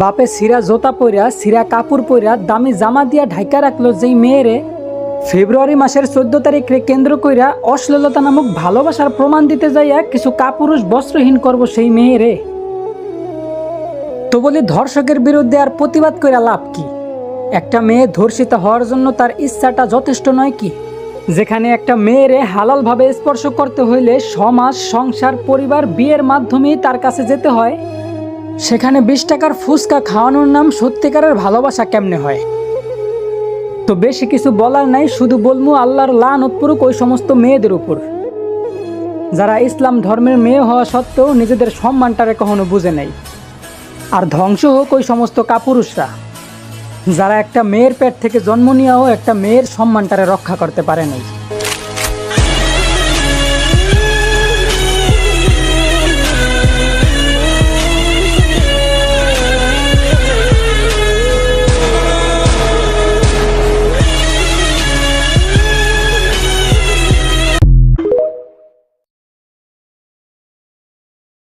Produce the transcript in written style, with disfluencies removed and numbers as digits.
বাপে সিরা জোতা পইরা সিরা কাপড় পইরা দামি জামা দিয়া ঢাইকা রাখলো যেই মেয়েরে ফেব্রুয়ারি মাসের 14 তারিখে কেন্দ্র কইরা অশ্লীলতা নামক ভালোবাসার প্রমাণ দিতে যাইয়া কিছু কাপুরুষ বস্ত্রহীন করব সেই মেয়েরে। তো বলি ধর্ষকের বিরুদ্ধে আর প্রতিবাদ কইরা লাভ কি? একটা মেয়ে ধর্ষিত হওয়ার জন্য তার ইচ্ছাটা যথেষ্ট নয় কি? যেখানে একটা মেয়েরে হালালভাবে স্পর্শ করতে হইলে সমাজ, সংসার, পরিবার, বিয়ের মাধ্যমেই তার কাছে যেতে হয়, সেখানে 20 টাকার ফুচকা খাওয়ানোর নাম সত্যিকারের ভালোবাসা কেমনে হয়? তো বেশি কিছু বলার নাই, শুধু বলবো আল্লাহর লানত পড়ুক ওই সমস্ত মেয়েদের উপর যারা ইসলাম ধর্মের মেয়ে হওয়া সত্ত্বেও নিজেদের সম্মানটারে কখনো বুঝে নেই। আর ধ্বংস হোক ওই সমস্ত কাপুরুষরা যারা একটা মেয়ের পেট থেকে জন্ম নিয়েও একটা মেয়ের সম্মানটারে রক্ষা করতে পারে নাই।